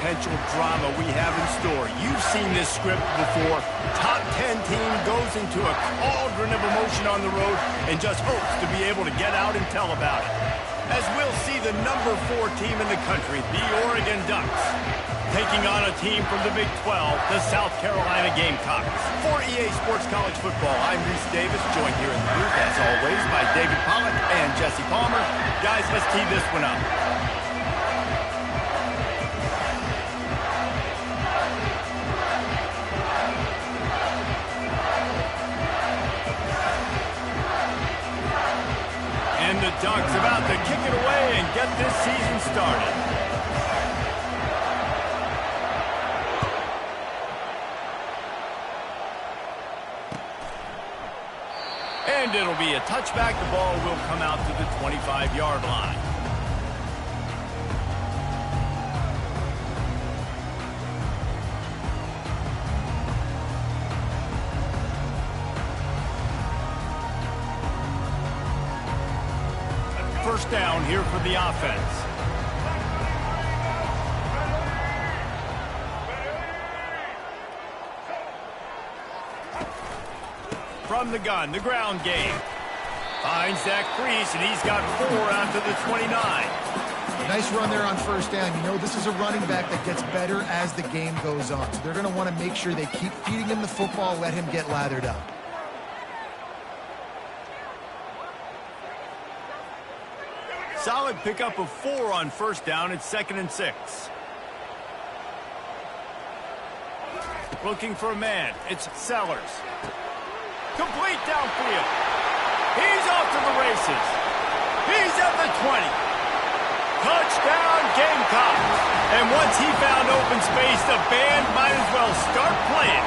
potential drama we have in store. You've seen this script before. Top 10 team goes into a cauldron of emotion on the road and just hopes to be able to get out and tell about it. As we'll see the number 4 team in the country, the Oregon Ducks, taking on a team from the Big 12, the South Carolina Gamecocks. For EA Sports College Football, I'm Reese Davis, joined here in the booth, as always, by David Pollack and Jesse Palmer. Guys, let's tee this one up. And the Ducks about to kick it away and get this season started. And it'll be a touchback. The ball will come out to the 25-yard line. First down here for the offense. From the gun, the ground game. Finds Zach Priest, and he's got 4 out to the 29. Nice run there on first down. You know, this is a running back that gets better as the game goes on. So they're going to want to make sure they keep feeding him the football, let him get lathered up. Solid pickup of 4 on first down. It's 2nd and 6. Looking for a man. It's Sellers. Complete downfield. He's off to the races. He's at the 20. Touchdown, Gamecocks. And once he found open space, the band might as well start playing.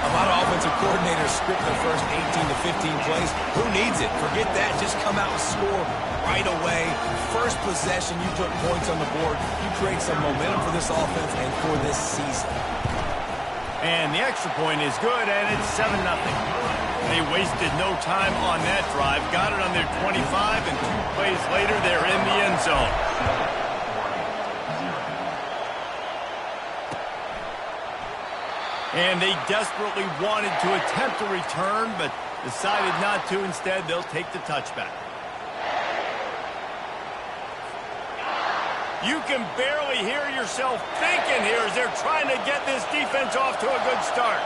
A lot of offensive coordinators script their first 18 to 15 plays. Who needs it? Forget that. Just come out and score right away. First possession, you put points on the board. You create some momentum for this offense and for this season. And the extra point is good, and it's 7-0. They wasted no time on that drive. Got it on their 25, and 2 plays later, they're in the end zone. And they desperately wanted to attempt a return, but decided not to. Instead, they'll take the touchback. You can barely hear yourself thinking here as they're trying to get this defense off to a good start.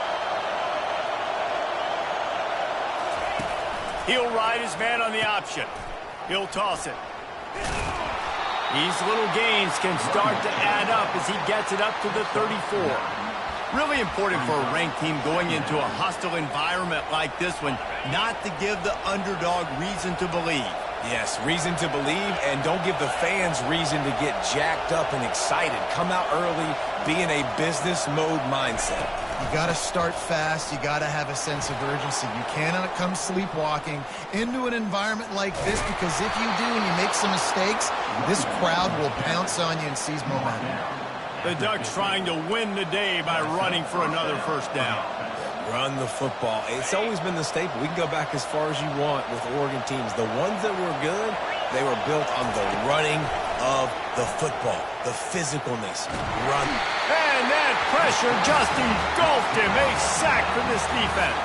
He'll ride his man on the option. He'll toss it. These little gains can start to add up as he gets it up to the 34. Really important for a ranked team going into a hostile environment like this one, not to give the underdog reason to believe. Yes, reason to believe, and don't give the fans reason to get jacked up and excited. Come out early, be in a business mode mindset. You got to start fast. You got to have a sense of urgency. You cannot come sleepwalking into an environment like this, because if you do and you make some mistakes, this crowd will pounce on you and seize momentum. The Ducks trying to win the day by running for another first down. Run the football. It's always been the staple. We can go back as far as you want with Oregon teams. The ones that were good, they were built on the running of the football, the physicalness. Run. And that pressure just engulfed him. A sack for this defense.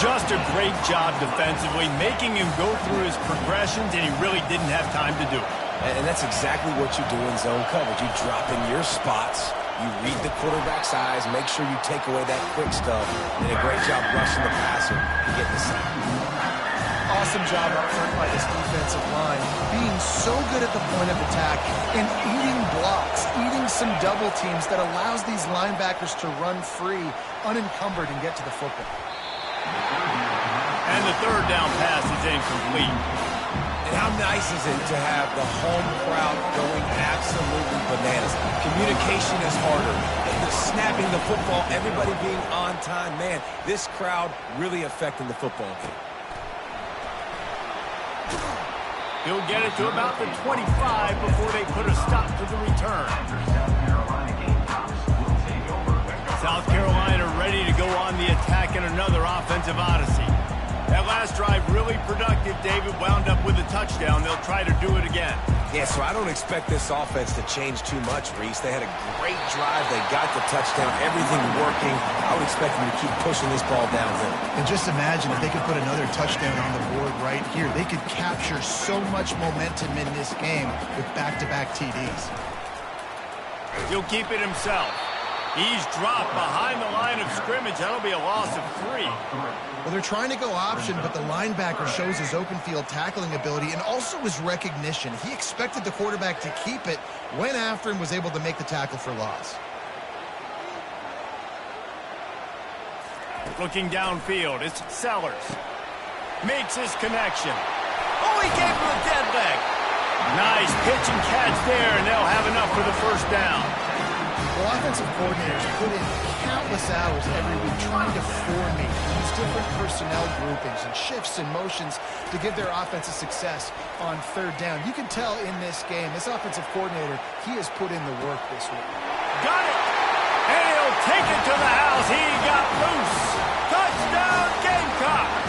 Just a great job defensively, making him go through his progressions, and he really didn't have time to do it. And that's exactly what you do in zone coverage. You drop in your spots. You read the quarterback's eyes, make sure you take away that quick stuff, and a great job rushing the passer and getting the sack. Awesome job up front by this defensive line, being so good at the point of attack and eating blocks, eating some double teams that allows these linebackers to run free, unencumbered, and get to the football. And the 3rd down pass is incomplete. And how nice is it to have the home crowd going absolutely bananas? Communication is harder. And snapping the football, everybody being on time. Man, this crowd really affecting the football game. He'll get it to about the 25 before they put a stop to the return. South Carolina ready to go on the attack in another offensive odyssey. That last drive really productive. David wound up with a touchdown. They'll try to do it again. Yeah, so I don't expect this offense to change too much, Reese. They had a great drive. They got the touchdown, everything working. I would expect them to keep pushing this ball downhill. And just imagine if they could put another touchdown on the board right here. They could capture so much momentum in this game with back-to-back TDs. He'll keep it himself. He's dropped behind the line of scrimmage. That'll be a loss of 3. Well, they're trying to go option, but the linebacker shows his open field tackling ability and also his recognition. He expected the quarterback to keep it, went after and was able to make the tackle for loss. Looking downfield, it's Sellers. Makes his connection. Oh, he gave him a dead leg. Nice pitch and catch there, and they'll have enough for the first down. Well, offensive coordinators put in countless hours every week trying to formate, use different personnel groupings and shifts and motions to give their offensive success on third down. You can tell in this game, this offensive coordinator, he has put in the work this week. Got it! And he'll take it to the house. He got loose. Touchdown, Gamecocks!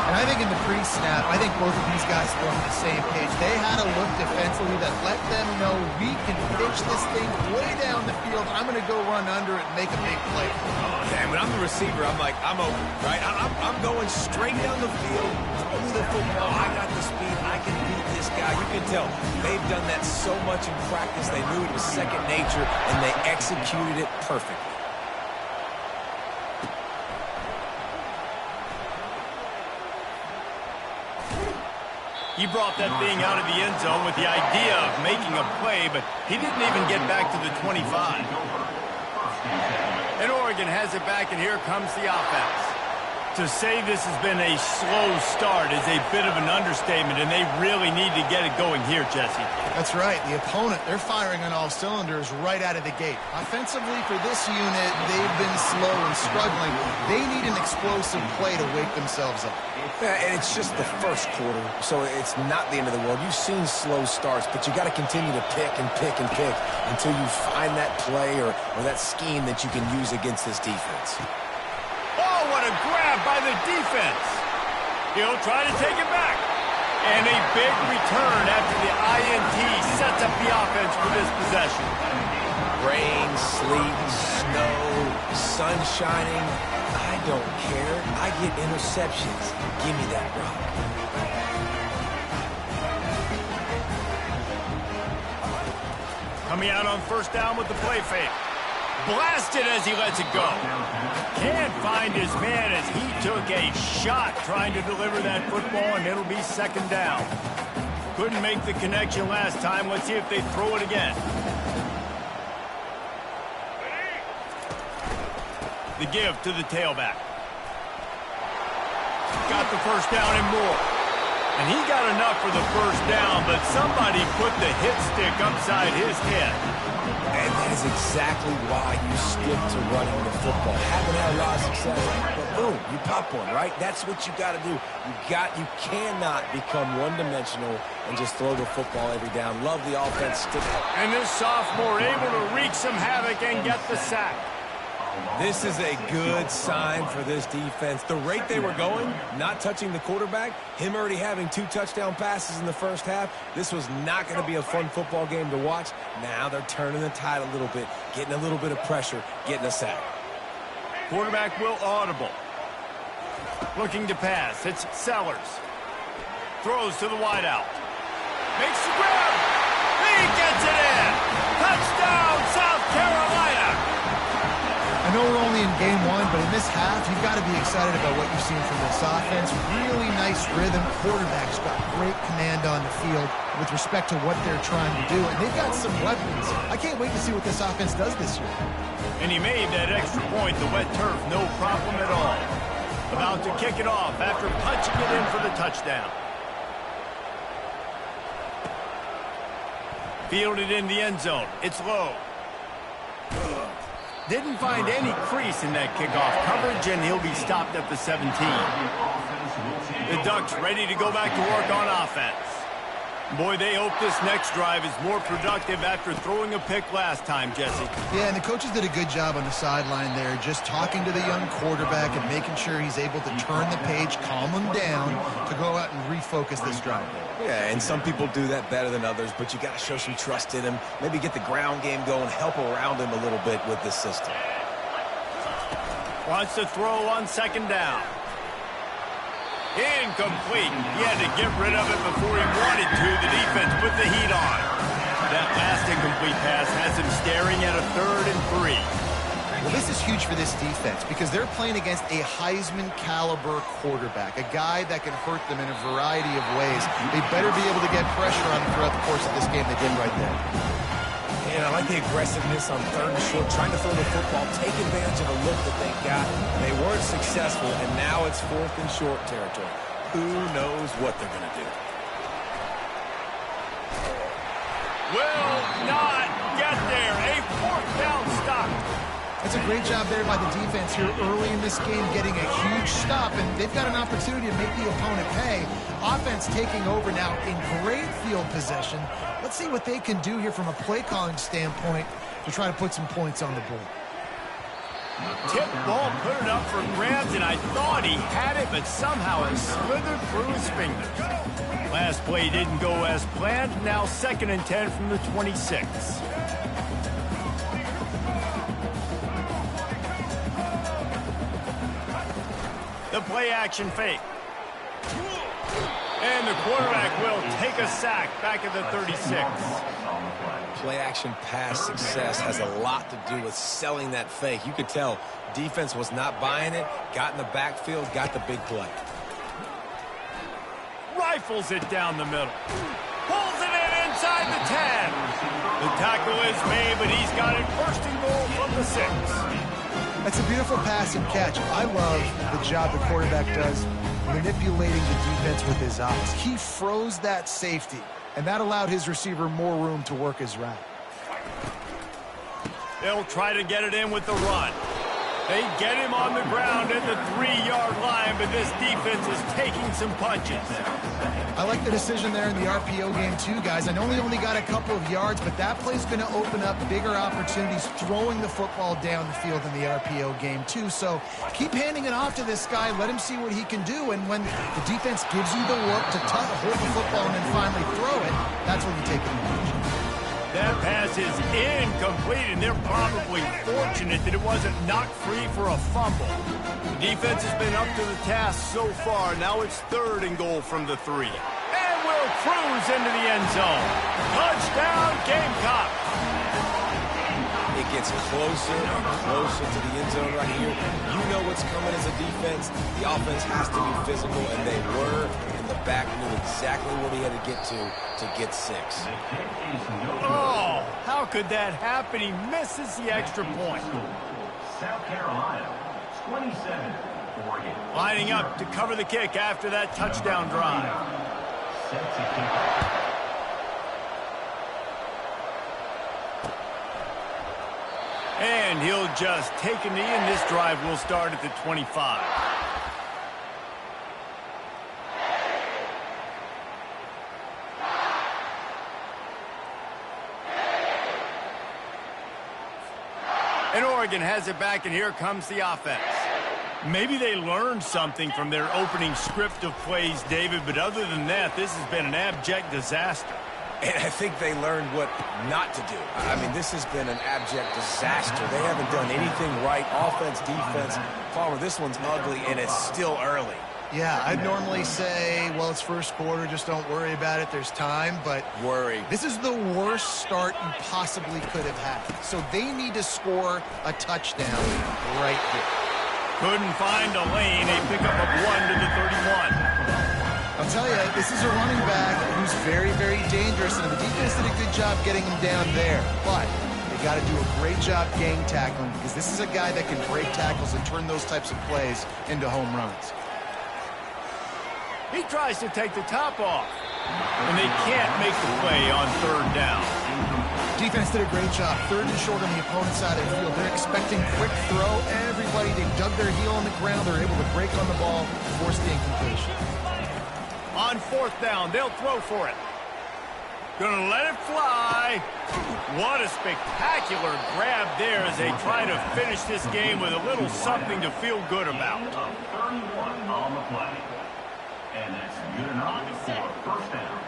And I think in the pre-snap, I think both of these guys were on the same page. They had a look defensively that let them know we can pitch this thing way down the field. I'm going to go run under it and make a big play. And when I'm the receiver, I'm like, I'm open, right? I'm going straight down the field, throw me the football. I got the speed. I can beat this guy. You can tell they've done that so much in practice. They knew it was second nature, and they executed it perfectly. He brought that thing out of the end zone with the idea of making a play, but he didn't even get back to the 25. And Oregon has it back, and here comes the offense. To say this has been a slow start is a bit of an understatement, and they really need to get it going here, Jesse. That's right. The opponent, they're firing on all cylinders right out of the gate. Offensively, for this unit, they've been slow and struggling. They need an explosive play to wake themselves up. Yeah, and it's just the first quarter, so it's not the end of the world. You've seen slow starts, but you got to continue to pick and pick and pick until you find that play or that scheme that you can use against this defense. Oh, what a grab by the defense. He'll try to take it back. And a big return after the INT sets up the offense for this possession. Rain, sleet, snow, sun shining. I don't care. I get interceptions. Give me that rock. Coming out on first down with the play fake. Blasted as he lets it go. Can't find his man as he took a shot trying to deliver that football, and it'll be second down. Couldn't make the connection last time. Let's see if they throw it again. The give to the tailback. Got the first down and more. And he got enough for the first down, but somebody put the hit stick upside his head. And that is exactly why you stick to running the football. Haven't had a lot of success, but boom, you pop one, right? That's what you got to do. You cannot become one-dimensional and just throw the football every down. Love the offense. Stick. And this sophomore able to wreak some havoc and get the sack. This is a good sign for this defense. The rate they were going, not touching the quarterback, him already having 2 touchdown passes in the first half, this was not going to be a fun football game to watch. Now they're turning the tide a little bit, getting a little bit of pressure, getting a sack. Quarterback will audible. Looking to pass. It's Sellers. Throws to the wideout. Makes the grab. He gets it in. Touchdown, South Carolina. I know we're only in game 1, but in this half, you've got to be excited about what you've seen from this offense. Really nice rhythm. Quarterback's got great command on the field with respect to what they're trying to do. And they've got some weapons. I can't wait to see what this offense does this year. And he made that extra point, the wet turf, no problem at all. About to kick it off after punching it in for the touchdown. Fielded in the end zone. It's low. Didn't find any crease in that kickoff coverage, and he'll be stopped at the 17. The Ducks ready to go back to work on offense. Boy, they hope this next drive is more productive after throwing a pick last time, Jesse. Yeah, and the coaches did a good job on the sideline there, just talking to the young quarterback and making sure he's able to turn the page, calm him down to go out and refocus this drive. Yeah, and some people do that better than others, but you got to show some trust in him, maybe get the ground game going, help around him a little bit with this system. Wants to throw on second down. Incomplete. He had to get rid of it before he wanted to. The defense put the heat on. That last incomplete pass has him staring at a 3rd and 3. Well, this is huge for this defense because they're playing against a Heisman-caliber quarterback, a guy that can hurt them in a variety of ways. They better be able to get pressure on him throughout the course of this game. They did right there. And I like the aggressiveness on 3rd and short, trying to throw the football, take advantage of a look that they got. They weren't successful, and now it's 4th and short territory. Who knows what they're going to do? Will not get there. A 4th down stop. It's a great job there by the defense here early in this game, getting a huge stop, and they've got an opportunity to make the opponent pay. Offense taking over now in great field possession. Let's see what they can do here from a play calling standpoint to try to put some points on the board. Tip ball, put it up for grabs, and I thought he had it, but somehow it slithered through his fingers. Last play didn't go as planned. Now 2nd and 10 from the 26. The play action fake. And the quarterback will take a sack back at the 36. Play action pass success has a lot to do with selling that fake. You could tell defense was not buying it, got in the backfield, got the big play. Rifles it down the middle. Pulls it in inside the 10. The tackle is made, but he's got it 1st and goal from the 6. That's a beautiful pass and catch. I love the job the quarterback does manipulating the defense with his eyes. He froze that safety, and that allowed his receiver more room to work his route. They'll try to get it in with the run. They get him on the ground at the 3-yard line, but this defense is taking some punches. I like the decision there in the RPO game too, guys. I know he only got a couple of yards, but that play's going to open up bigger opportunities throwing the football down the field in the RPO game too. So keep handing it off to this guy. Let him see what he can do. And when the defense gives you the look to hold the football and then finally throw it, that's when you take advantage. That pass is incomplete, and they're probably fortunate that it wasn't knocked free for a fumble. The defense has been up to the task so far. Now it's 3rd and goal from the 3. And will cruise into the end zone. Touchdown, Gamecock. It gets closer and closer to the end zone right here. You know what's coming as a defense. The offense has to be physical, and they were. And the back knew exactly what he had to get 6. Oh, how could that happen? He misses the extra point. South Carolina, 27, Oregon. Lining up to cover the kick after that touchdown drive. Set to kick off. And he'll just take a knee, and this drive will start at the 25. And Oregon has it back, and here comes the offense. Maybe they learned something from their opening script of plays, David, but other than that, this has been an abject disaster. And I think they learned what not to do. I mean, this has been an abject disaster. They haven't done anything right. Offense, defense. Palmer, this one's ugly, and it's still early. Yeah, I'd normally say, well, it's 1st quarter, just don't worry about it, there's time, but Worry. This is the worst start you possibly could have had. So they need to score a touchdown right here. Couldn't find a lane. A pickup of 1 to the 31. I'll tell you, this is a running back who's very, very dangerous, and the defense did a good job getting him down there. But they got to do a great job gang tackling because this is a guy that can break tackles and turn those types of plays into home runs. He tries to take the top off, and they can't make the play on 3rd down. Defense did a great job. 3rd and short on the opponent's side of the field. They're expecting quick throw. Everybody, they dug their heel on the ground. They're able to break on the ball, force the incompletion. On 4th down, they'll throw for it. Gonna let it fly. What a spectacular grab there as they try to finish this game with a little something to feel good about. 31 on the play. And that's good enough for first down.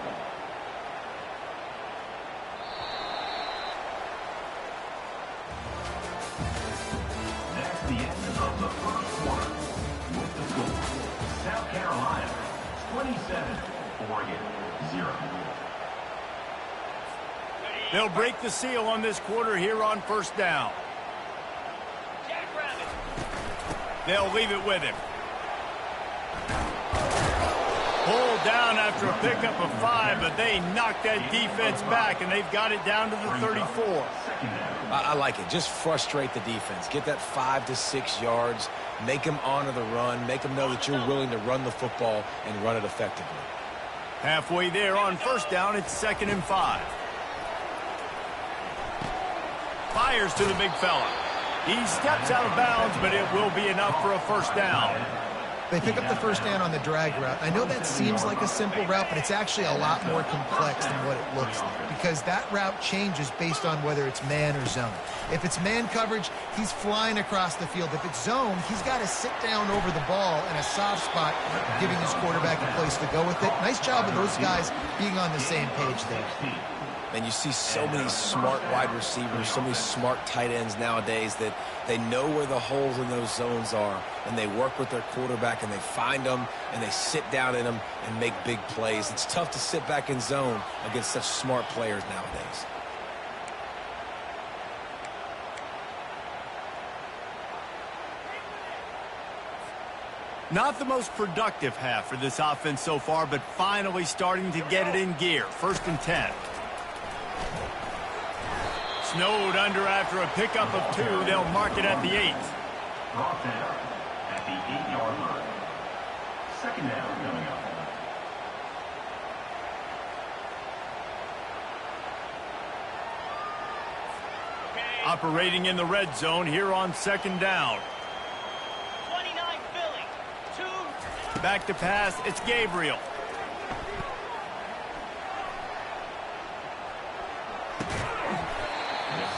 That's the end of the first quarter. With the score, South Carolina 27, Oregon 0. They'll break the seal on this quarter here on first down. They'll leave it with him. Pulled down after a pickup of 5, but they knocked that defense back, and they've got it down to the 34. I like it. Just frustrate the defense. Get that 5 to 6 yards. Make them honor the run. Make them know that you're willing to run the football and run it effectively. Halfway there on first down, it's 2nd and 5. Fires to the big fella. He steps out of bounds, but it will be enough for a first down. They pick up the first down on the drag route. I know that seems like a simple route, but it's actually a lot more complex than what it looks like, because that route changes based on whether it's man or zone. If it's man coverage, he's flying across the field. If it's zone, he's got to sit down over the ball in a soft spot, giving his quarterback a place to go with it. Nice job of those guys being on the same page there. And you see so many smart wide receivers, so many smart tight ends nowadays that they know where the holes in those zones are, and they work with their quarterback, and they find them, and they sit down in them and make big plays. It's tough to sit back in zone against such smart players nowadays. Not the most productive half for this offense so far, but finally starting to get it in gear. 1st and 10. Snowed under after a pickup of 2. They'll mark it at the 8. Brought down at the 8-yard line. 2nd down coming up. Operating in the red zone here on 2nd down. 29 Philly. 2. Back to pass. It's Gabriel.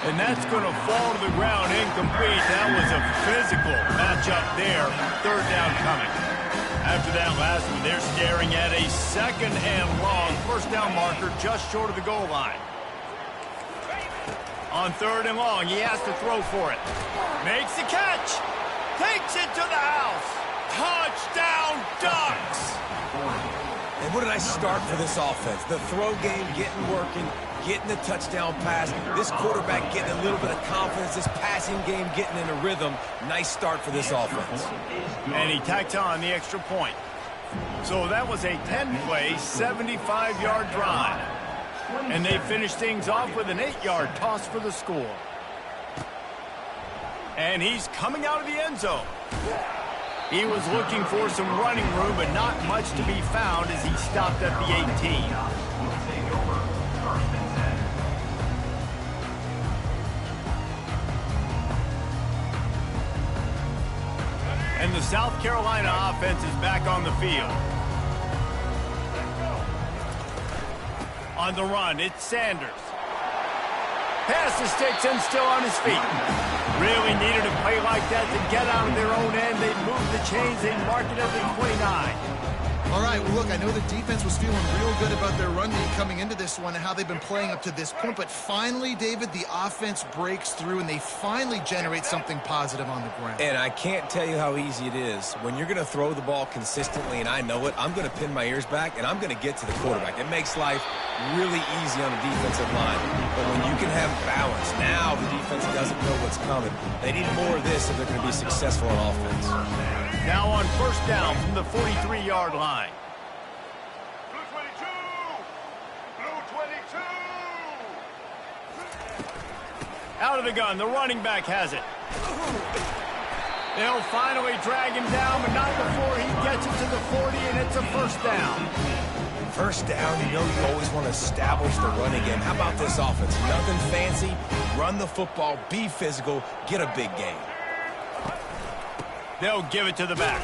And that's going to fall to the ground incomplete. That was a physical matchup there. 3rd down coming. After that last one, they're staring at a 2nd and long. 1st down marker just short of the goal line. On 3rd and long, he has to throw for it. Makes the catch. Takes it to the house. Touchdown, Ducks. And what did I start for this offense? The throw game getting working, getting the touchdown pass. This quarterback getting a little bit of confidence. This passing game getting in a rhythm. Nice start for this offense. And he tacked on the extra point. So that was a 10-play, 75-yard drive. And they finished things off with an 8-yard toss for the score. And he's coming out of the end zone. He was looking for some running room, but not much to be found as he stopped at the 18. And the South Carolina offense is back on the field. On the run, it's Sanders. Pass the sticks and still on his feet. Really needed a play like that to get out of their own end. They moved the chains. They marked it at the 29. All right, well, look, I know the defense was feeling real good about their run lead coming into this one and how they've been playing up to this point, but finally, David, the offense breaks through and they finally generate something positive on the ground. And I can't tell you how easy it is. When you're going to throw the ball consistently, and I know it, I'm going to pin my ears back, and I'm going to get to the quarterback. It makes life really easy on the defensive line. But when you can have balance, now the defense doesn't know what's coming. They need more of this if they're going to be successful on offense. Now on 1st down from the 43-yard line. Out of the gun, the running back has it. They'll finally drag him down, but not before he gets it to the 40, and it's a 1st down. 1st down, you know you always want to establish the running game. How about this offense? Nothing fancy. Run the football, be physical, get a big gain. They'll give it to the back.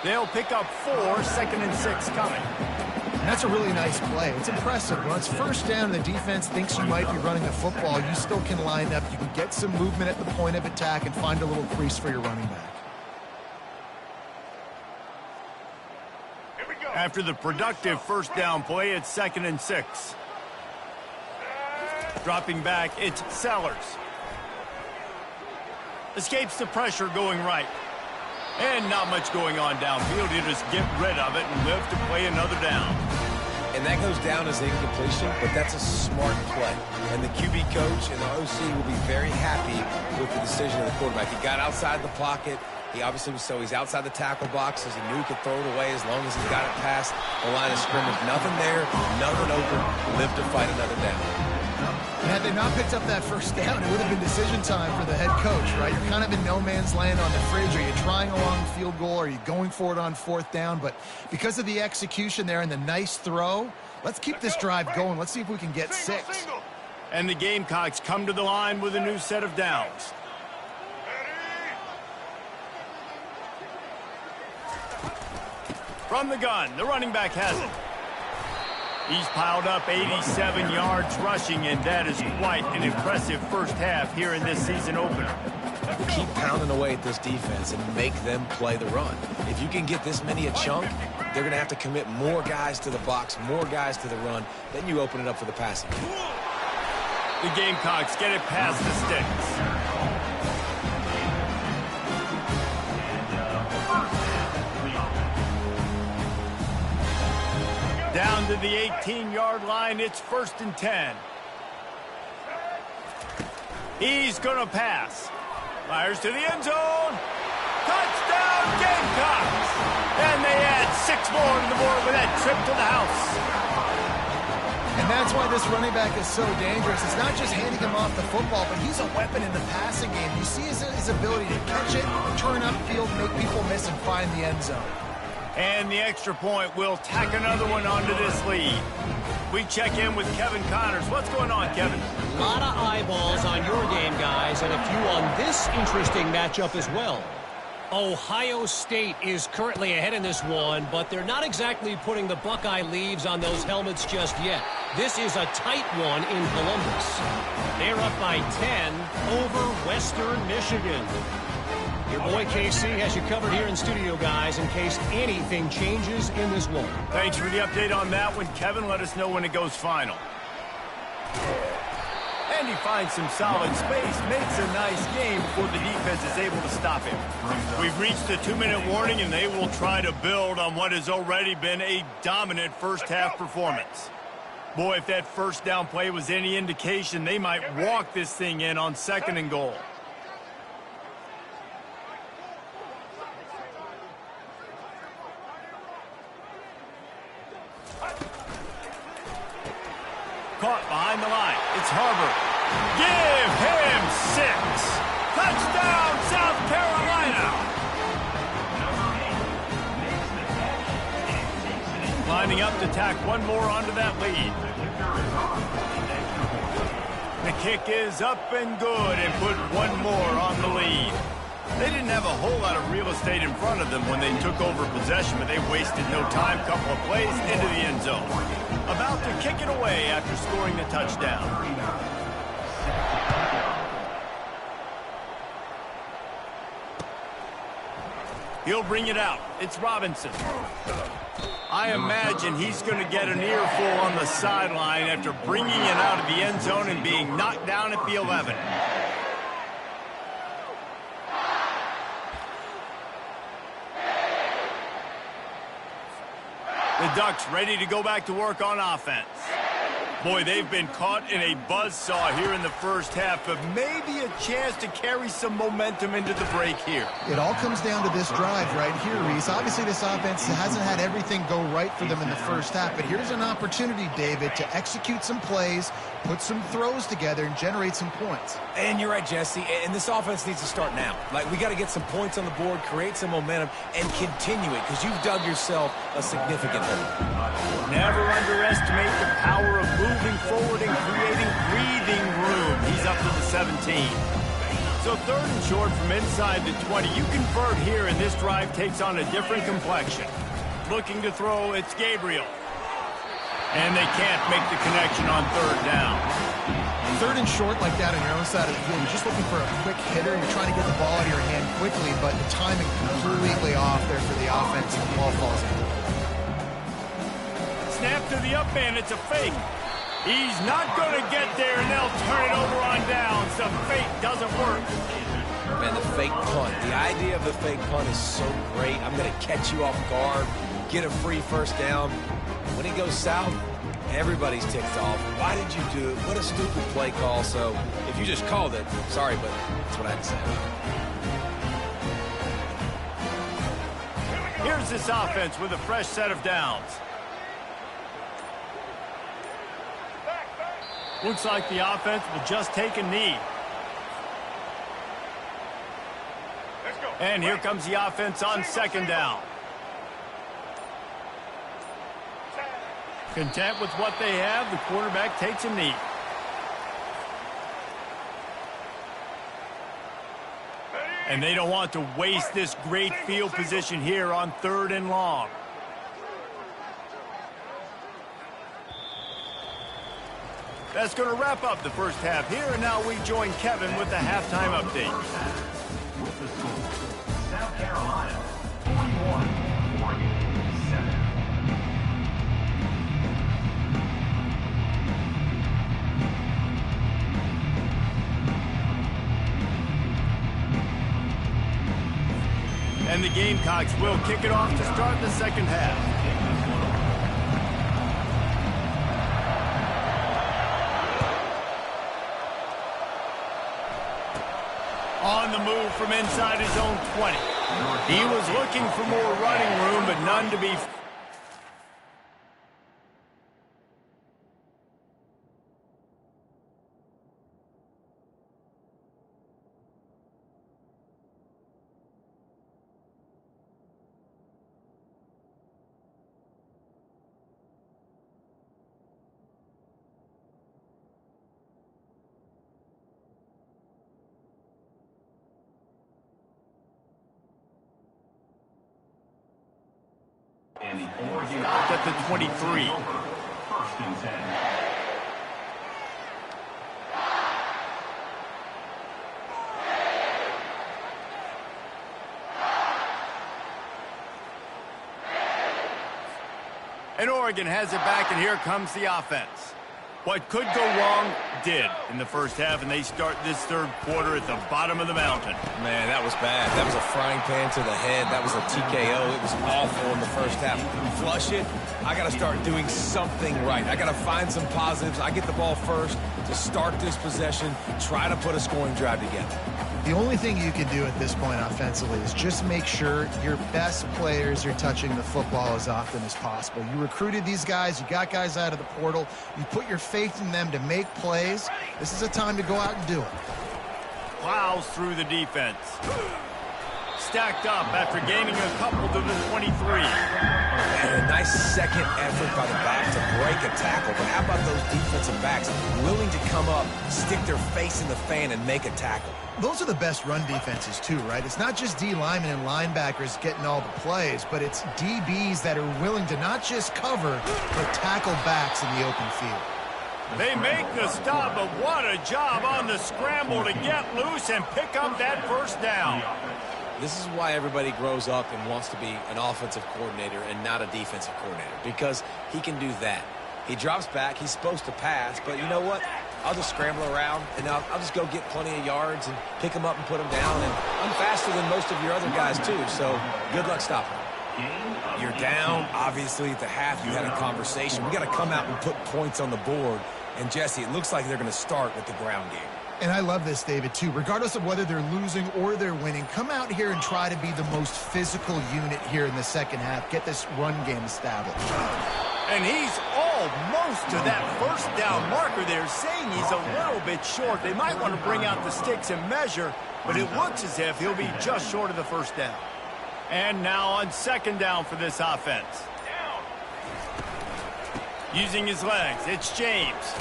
They'll pick up 4, 2nd and 6 coming. And that's a really nice play. It's impressive. When it's first down and the defense thinks you might be running the football, you still can line up. You can get some movement at the point of attack and find a little crease for your running back. After the productive first down play, it's 2nd and 6. Dropping back, it's Sellers. Escapes the pressure going right. And not much going on downfield. He'll just get rid of it and live to play another down. And that goes down as incompletion, but that's a smart play. And the QB coach and the OC will be very happy with the decision of the quarterback. He got outside the pocket. He obviously he's outside the tackle box, as he knew he could throw it away as long as he got it past the line of scrimmage. Nothing there, nothing open. Live to fight another down. And had they not picked up that first down, it would have been decision time for the head coach, right? You're kind of in no man's land on the fridge. Are you trying a long field goal? Are you going for it on 4th down? But because of the execution there and the nice throw, let's keep this drive going. Let's see if we can get 6. And the Gamecocks come to the line with a new set of downs. From the gun, the running back has it. He's piled up 87 yards rushing, and that is quite an impressive first half here in this season opener. Keep pounding away at this defense and make them play the run. If you can get this many a chunk, they're going to have to commit more guys to the box, more guys to the run. Then you open it up for the passing. The Gamecocks get it past the sticks. Down to the 18-yard line, it's 1st and 10. He's going to pass. Fires to the end zone. Touchdown, Gamecocks! And they add 6 more to the board with that trip to the house. And that's why this running back is so dangerous. It's not just handing him off the football, but he's a weapon in the passing game. You see his ability to catch it, turn upfield, make people miss, and find the end zone. And the extra point will tack another one onto this lead. We check in with Kevin Connors. What's going on, Kevin? A lot of eyeballs on your game, guys, and a few on this interesting matchup as well. Ohio State is currently ahead in this one, but they're not exactly putting the Buckeye leaves on those helmets just yet. This is a tight one in Columbus. They're up by 10 over Western Michigan. Your boy KC has you covered here in studio, guys, in case anything changes in this one. Thanks for the update on that one, Kevin. Let us know when it goes final. And he finds some solid space, makes a nice game before the defense is able to stop him. We've reached the 2-minute warning, and they will try to build on what has already been a dominant first-half performance. Boy, if that first down play was any indication, they might walk this thing in on 2nd and goal. Caught behind the line. It's Harvard. Give him 6. Touchdown, South Carolina. Lining up to tack one more onto that lead. The kick is up and good and put one more on the lead. They didn't have a whole lot of real estate in front of them when they took over possession, but they wasted no time. Couple of plays into the end zone. About to kick it away after scoring the touchdown. He'll bring it out. It's Robinson. I imagine he's going to get an earful on the sideline after bringing it out of the end zone and being knocked down at the 11. The Ducks ready to go back to work on offense. Boy, they've been caught in a buzzsaw here in the first half, but maybe a chance to carry some momentum into the break here. It all comes down to this drive right here, Reese. Obviously, this offense hasn't had everything go right for them in the first half, but here's an opportunity, David, to execute some plays, put some throws together, and generate some points. And you're right, Jesse, and this offense needs to start now. Like, we got to get some points on the board, create some momentum, and continue it, because you've dug yourself a significant hole. Never underestimate the power of moving forward and creating breathing room. He's up to the 17. So 3rd and short from inside the 20. You convert here, and this drive takes on a different complexion. Looking to throw, it's Gabriel. And they can't make the connection on third down. Third and short like that on your own side of the field, you're just looking for a quick hitter. You're trying to get the ball out of your hand quickly, but the timing completely off there for the offense, and the ball falls in. Snap to the up man. It's a fake. He's not going to get there, and they'll turn it over on downs. The fake doesn't work. Man, the fake punt. The idea of the fake punt is so great. I'm going to catch you off guard, get a free first down. When it goes south, everybody's ticked off. Why did you do it? What a stupid play call. So if you just called it, sorry, but that's what I had to say about it. Here's this offense with a fresh set of downs. Looks like the offense will just take a knee. And here comes the offense on second down. Content with what they have, the quarterback takes a knee. And they don't want to waste this great field position here on third and long. That's going to wrap up the first half here, and now we join Kevin with the halftime update. With the score, South Carolina 41, Oregon 7. And the Gamecocks will kick it off to start the second half. On the move from inside his own 20. He was looking for more running room, but none to be... And the Oregon at the 23. First and 10. And Oregon has it back, and here comes the offense. What could go wrong did in the first half, and they start this third quarter at the bottom of the mountain. Man, that was bad. That was a frying pan to the head. That was a TKO. It was awful in the first half. Flush it. I got to start doing something right. I got to find some positives. I get the ball first to start this possession, try to put a scoring drive together. The only thing you can do at this point offensively is just make sure your best players are touching the football as often as possible. You recruited these guys. You got guys out of the portal. You put your faith in them to make plays. This is a time to go out and do it. Plows through the defense. Stacked up after gaining a couple to the 23. And a nice second effort by the back to break a tackle. But how about those defensive backs willing to come up, stick their face in the fan, and make a tackle? Those are the best run defenses too, right? It's not just D linemen and linebackers getting all the plays, but it's DBs that are willing to not just cover, but tackle backs in the open field. They make the stop, but what a job on the scramble to get loose and pick up that first down. This is why everybody grows up and wants to be an offensive coordinator and not a defensive coordinator, because he can do that. He drops back. He's supposed to pass, but you know what? I'll just scramble around, and I'll just go get plenty of yards and pick them up and put them down. And I'm faster than most of your other guys, too, so good luck stopping them. You're down. Obviously, at the half, you had a conversation. We got to come out and put points on the board. And, Jesse, it looks like they're going to start with the ground game. And I love this, David, too. Regardless of whether they're losing or they're winning, come out here and try to be the most physical unit here in the second half. Get this run game established. And he's almost to that first down marker there, saying he's a little bit short. They might want to bring out the sticks and measure, but it looks as if he'll be just short of the first down. And now on second down for this offense. Using his legs, it's James.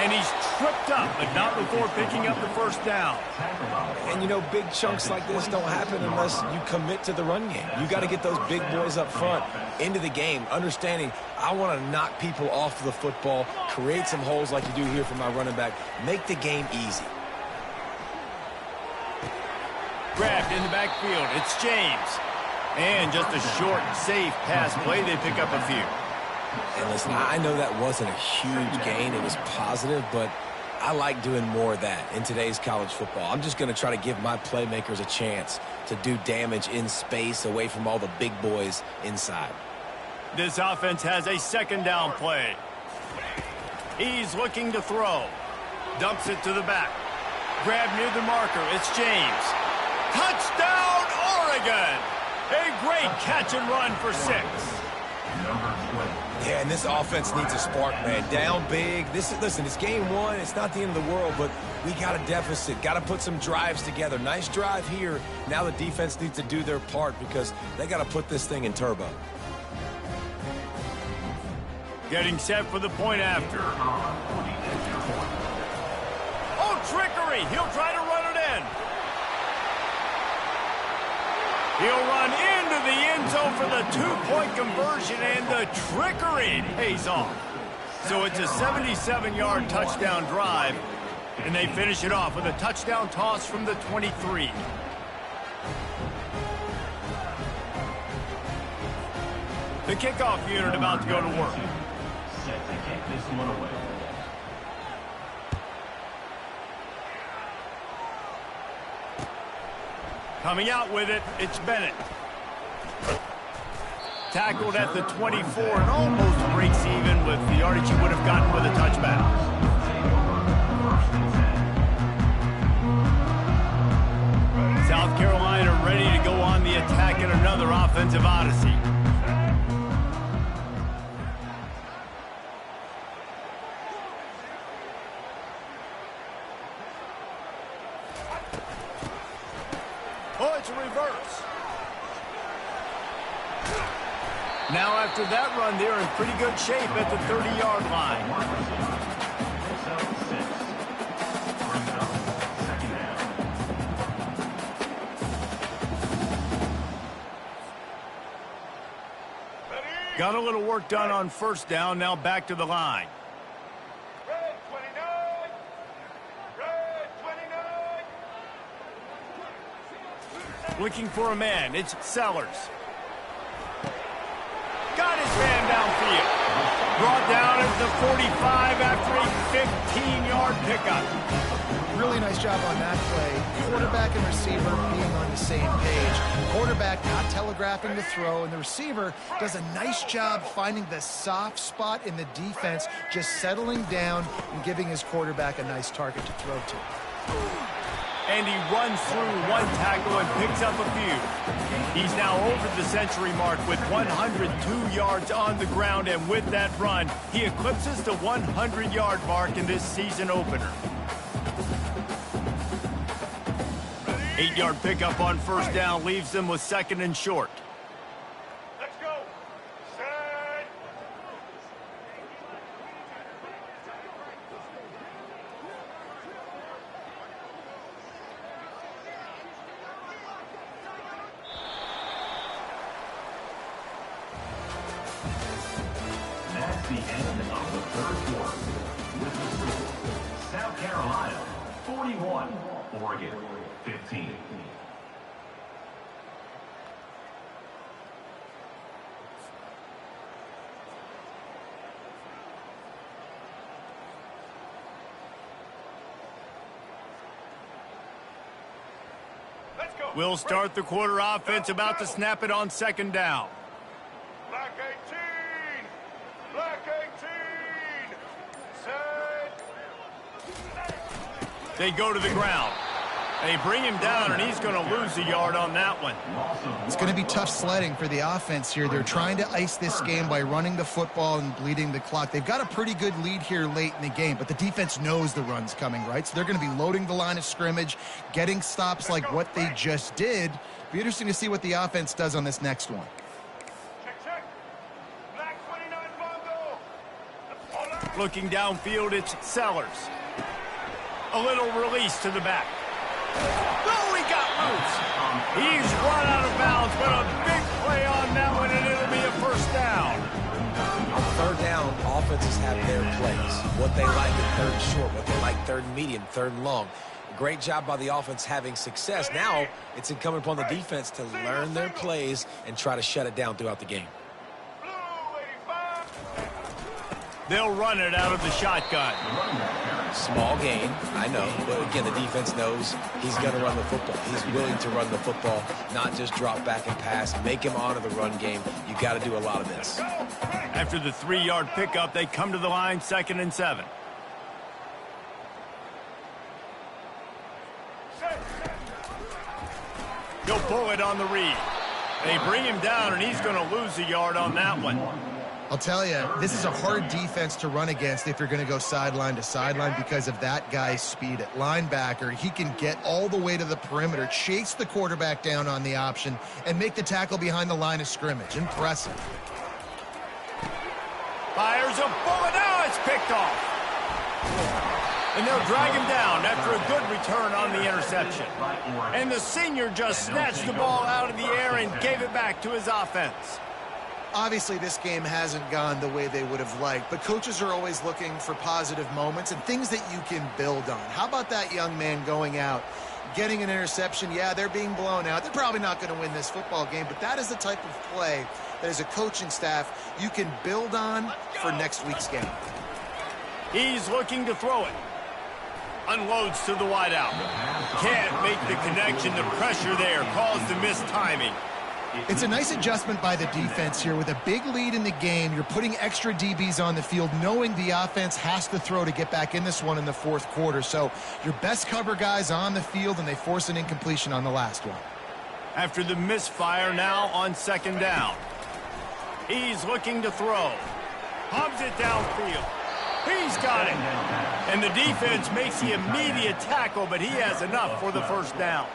And he's tripped up, but not before picking up the first down. And, you know, big chunks like this don't happen unless you commit to the run game. You got to get those big boys up front into the game, understanding I want to knock people off the football, create some holes like you do here for my running back, make the game easy. Grabbed in the backfield. It's James. And just a short, safe pass play. They pick up a few. And listen, I know that wasn't a huge gain. It was positive, but I like doing more of that in today's college football. I'm just going to try to give my playmakers a chance to do damage in space away from all the big boys inside. This offense has a second down play. He's looking to throw. Dumps it to the back. Grab near the marker. It's James. Touchdown, Oregon! A great catch and run for 6. Yeah, and this offense needs a spark, man. Down big. Listen, it's game 1. It's not the end of the world, but we got a deficit. Got to put some drives together. Nice drive here. Now the defense needs to do their part because they got to put this thing in turbo. Getting set for the point after. Oh, trickery! He'll try to run it in. He'll run into the end zone for the 2-point conversion, and the trickery pays off. So it's a 77-yard touchdown drive, and they finish it off with a touchdown toss from the 23. The kickoff unit about to go to work. Set to kick this one away. Coming out with it, it's Bennett. Tackled at the 24 and almost breaks even with the yardage he would have gotten with a touchback. South Carolina ready to go on the attack in another offensive odyssey. Oh, it's a reverse. Now after that run, they're in pretty good shape at the 30-yard line. Got a little work done on first down, now back to the line. Red 29. Red 29. Looking for a man, it's Sellers. Got his man downfield. Brought down at the 45 after a 15-yard pickup. Really nice job on that play. Quarterback and receiver being on the same page. Quarterback not telegraphing the throw, and the receiver does a nice job finding the soft spot in the defense, just settling down and giving his quarterback a nice target to throw to. And he runs through one tackle and picks up a few. He's now over the century mark with 102 yards on the ground, and with that run, he eclipses the 100-yard mark in this season opener. 8-yard pickup on first down leaves them with second and short. Let's go. Set. That's the end of the third quarter. With the score, South Carolina 41, Oregon 15. Let's go. We'll start the quarter offense, about to snap it on second down. Black 18. Black 18. Set. They go to the ground. They bring him down, and he's going to lose a yard on that one. It's going to be tough sledding for the offense here. They're trying to ice this game by running the football and bleeding the clock. They've got a pretty good lead here late in the game, but the defense knows the run's coming, right? So they're going to be loading the line of scrimmage, getting stops like what they just did. Be interesting to see what the offense does on this next one. Check, check. Black 29 Bongo. Looking downfield, it's Sellers. A little release to the back. Oh, he got loose. He's run out of bounds, but a big play on that one, and it'll be a first down. On third down, offenses have their plays. What they like at third and short, what they like third and medium, third and long. Great job by the offense having success. Now it's incumbent upon the defense to learn their plays and try to shut it down throughout the game. They'll run it out of the shotgun. Small gain, I know, but again, the defense knows he's going to run the football. He's willing to run the football, not just drop back and pass, make him honor the run game. You got to do a lot of this. After the 3-yard pickup, they come to the line, 2nd and 7. He'll pull it on the read. They bring him down, and he's going to lose a yard on that one. I'll tell you, this is a hard defense to run against if you're going to go sideline to sideline because of that guy's speed at linebacker. He can get all the way to the perimeter, chase the quarterback down on the option, and make the tackle behind the line of scrimmage. Impressive. Fires a bullet. Now it's picked off. And they'll drag him down after a good return on the interception. And the senior just snatched the ball out of the air and gave it back to his offense. Obviously, this game hasn't gone the way they would have liked, but coaches are always looking for positive moments and things that you can build on. How about that young man going out, getting an interception? Yeah, they're being blown out. They're probably not going to win this football game, but that is the type of play that as a coaching staff you can build on for next week's game. He's looking to throw it. Unloads to the wideout. Can't make the connection. The pressure there caused the missed timing. It's a nice adjustment by the defense here. With a big lead in the game, you're putting extra DBs on the field, knowing the offense has to throw to get back in this one in the fourth quarter. So your best cover guys on the field, and they force an incompletion on the last one. After the misfire, now on 2nd down. He's looking to throw. Pumps it downfield. He's got it. And the defense makes the immediate tackle, but he has enough for the first down.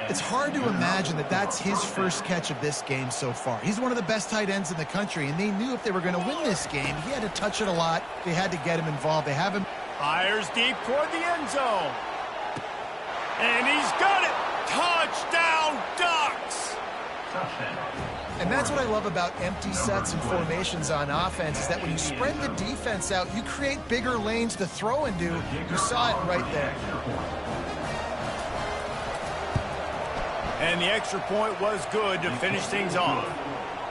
It's hard to imagine that that's his first catch of this game so far. He's one of the best tight ends in the country, and they knew if they were going to win this game, he had to touch it a lot. They had to get him involved. They have him. Fires deep toward the end zone. And he's got it. Touchdown, Ducks. And that's what I love about empty sets and formations on offense, is that when you spread the defense out, you create bigger lanes to throw into. You saw it right there. And the extra point was good to finish things off.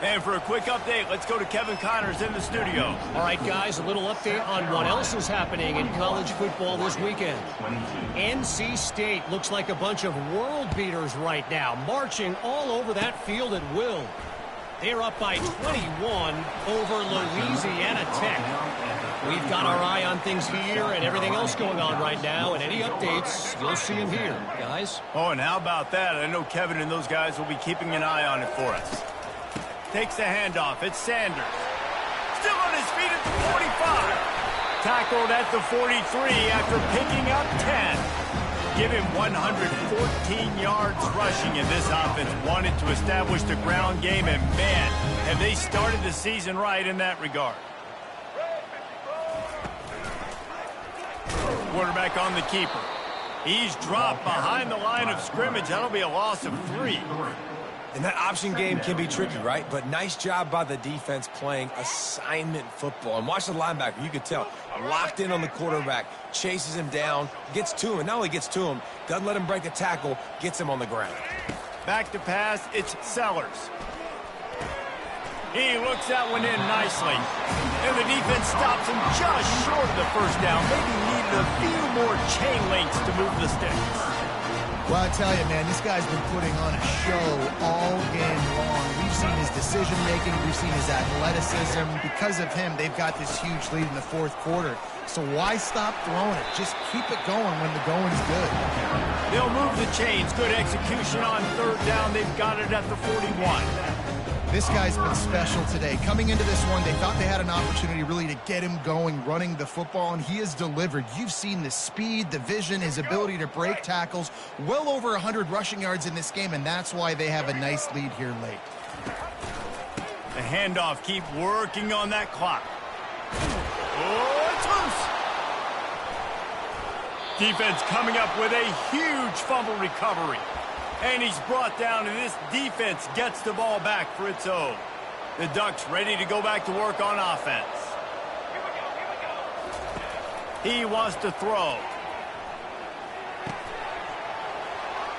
And for a quick update, let's go to Kevin Connors in the studio. All right, guys, a little update on what else is happening in college football this weekend. NC State looks like a bunch of world beaters right now, marching all over that field at will. They're up by 21 over Louisiana Tech. We've got our eye on things here and everything else going on right now, and any updates, you'll see them here, guys. Oh, and how about that? I know Kevin and those guys will be keeping an eye on it for us. Takes the handoff. It's Sanders. Still on his feet at the 45. Tackled at the 43 after picking up 10. Give him 114 yards rushing, and this offense wanted to establish the ground game, and man, have they started the season right in that regard. Quarterback on the keeper. He's dropped behind the line of scrimmage. That'll be a loss of 3. And that option game can be tricky, right? But nice job by the defense playing assignment football. And watch the linebacker. You could tell. Locked in on the quarterback. Chases him down. Gets to him. And not only gets to him, doesn't let him break a tackle. Gets him on the ground. Back to pass. It's Sellers. He looks that one in nicely. And the defense stops him just short of the first down. Maybe needed a few more chain links to move the sticks. Well, I tell you, man, this guy's been putting on a show all game long. We've seen his decision-making. We've seen his athleticism. Because of him, they've got this huge lead in the fourth quarter. So why stop throwing it? Just keep it going when the going's good. They'll move the chains. Good execution on third down. They've got it at the 41. This guy's been special today. Coming into this one, they thought they had an opportunity really to get him going, running the football, and he has delivered. You've seen the speed, the vision, his ability to break tackles. Well over 100 rushing yards in this game, and that's why they have a nice lead here late. The handoff, keep working on that clock. Oh, gets loose. Defense coming up with a huge fumble recovery. And he's brought down, and this defense gets the ball back for its own. The Ducks ready to go back to work on offense. He wants to throw.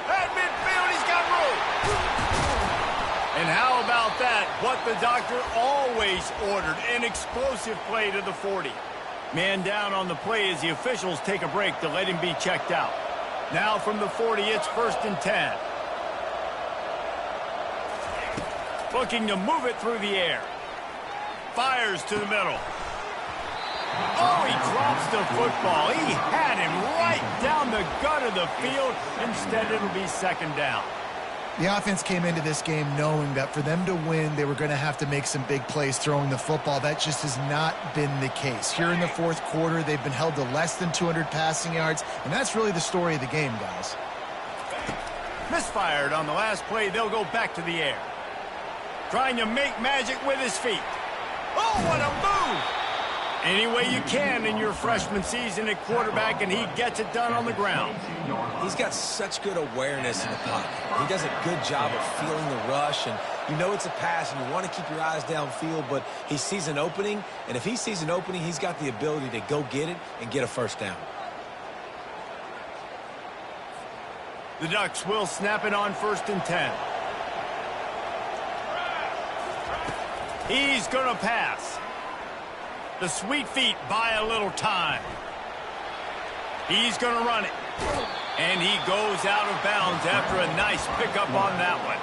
At midfield, he's got room. And how about that? What the doctor always ordered, an explosive play to the 40. Man down on the play as the officials take a break to let him be checked out. Now from the 40, it's 1st and 10. Looking to move it through the air. Fires to the middle. Oh, he drops the football. He had him right down the gut of the field. Instead, it'll be 2nd down. The offense came into this game knowing that for them to win, they were going to have to make some big plays throwing the football. That just has not been the case. Here in the 4th quarter, they've been held to less than 200 passing yards, and that's really the story of the game, guys. Misfired on the last play. They'll go back to the air. Trying to make magic with his feet. Oh, what a move! Any way you can in your freshman season at quarterback, and he gets it done on the ground. He's got such good awareness in the pocket. He does a good job of feeling the rush, and you know it's a pass, and you want to keep your eyes downfield, but he sees an opening, and if he sees an opening, he's got the ability to go get it and get a 1st down. The Ducks will snap it on 1st and 10. He's going to pass. The sweet feet buy a little time. He's going to run it. And he goes out of bounds after a nice pickup on that one.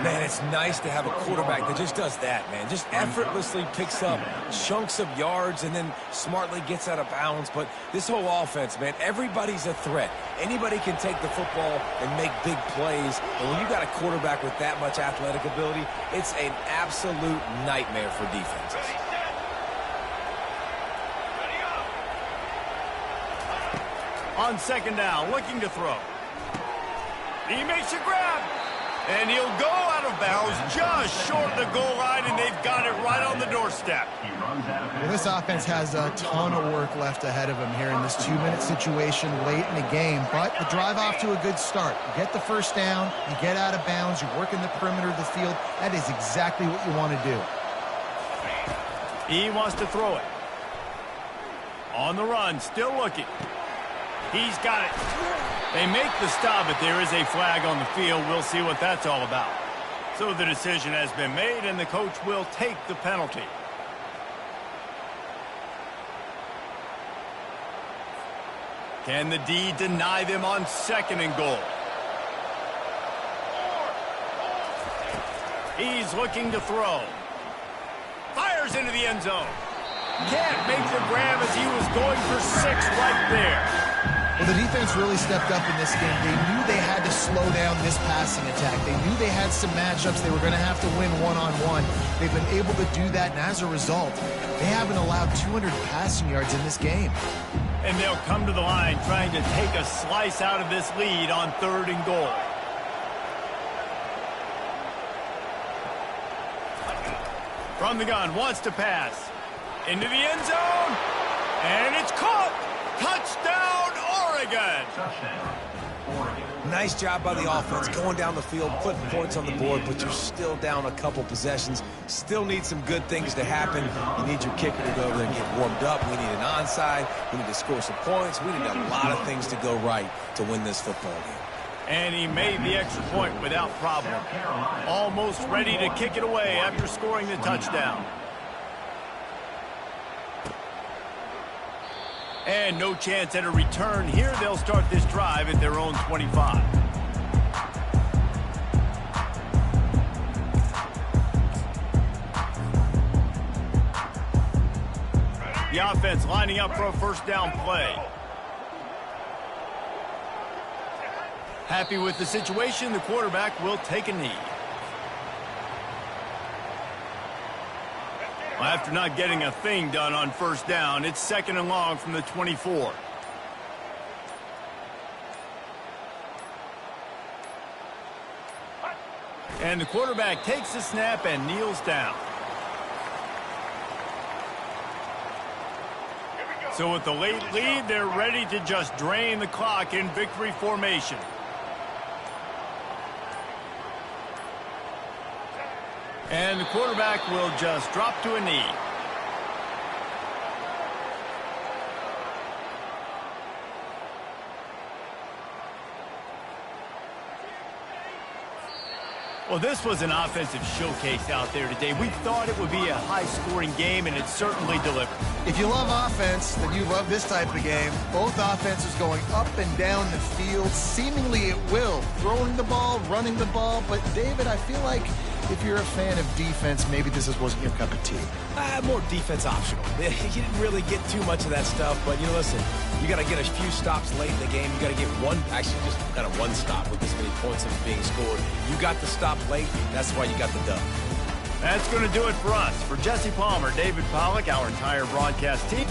Man, it's nice to have a quarterback that just does that, man. Just effortlessly picks up chunks of yards and then smartly gets out of bounds. But this whole offense, man, everybody's a threat. Anybody can take the football and make big plays. And when you got a quarterback with that much athletic ability, it's an absolute nightmare for defenses. On 2nd down, looking to throw. He makes a grab. And he'll go out of bounds just short of the goal line, and they've got it right on the doorstep. Well, this offense has a ton of work left ahead of them here in this 2-minute situation late in the game, but the drive off to a good start. You get the 1st down, you get out of bounds, you work in the perimeter of the field. That is exactly what you want to do. He wants to throw it. On the run, still looking. He's got it. They make the stop, but there is a flag on the field. We'll see what that's all about. So the decision has been made, and the coach will take the penalty. Can the D deny them on 2nd and goal? He's looking to throw. Fires into the end zone. Can't make the grab as he was going for 6 right there. Well, the defense really stepped up in this game. They knew they had to slow down this passing attack. They knew they had some matchups they were going to have to win one-on-one. They've been able to do that, and as a result, they haven't allowed 200 passing yards in this game. And they'll come to the line trying to take a slice out of this lead on 3rd and goal. From the gun, wants to pass. Into the end zone. And it's caught. Touchdown, Oregon. Nice job by the offense going down the field, putting points on the board, but you're still down a couple possessions. Still need some good things to happen. You need your kicker to go over there and get warmed up. We need an onside. We need to score some points. We need a lot of things to go right to win this football game. And he made the extra point without problem. Almost ready to kick it away after scoring the touchdown. And no chance at a return here. They'll start this drive at their own 25. The offense lining up for a 1st down play. Happy with the situation, the quarterback will take a knee. Well, after not getting a thing done on 1st down, it's 2nd and long from the 24. And the quarterback takes the snap and kneels down. So with the late lead, they're ready to just drain the clock in victory formation. And the quarterback will just drop to a knee. Well, this was an offensive showcase out there today. We thought it would be a high-scoring game, and it certainly delivered. If you love offense, then you love this type of game. Both offenses going up and down the field, seemingly at will. Throwing the ball, running the ball. But, David, I feel like if you're a fan of defense, maybe this wasn't your cup of tea. More defense optional. You didn't really get too much of that stuff, but, listen, you got to get a few stops late in the game. You got to get just kind of one stop with this many points that are being scored. You got the stop late. That's why you got the dub. That's going to do it for us. For Jesse Palmer, David Pollack, our entire broadcast team.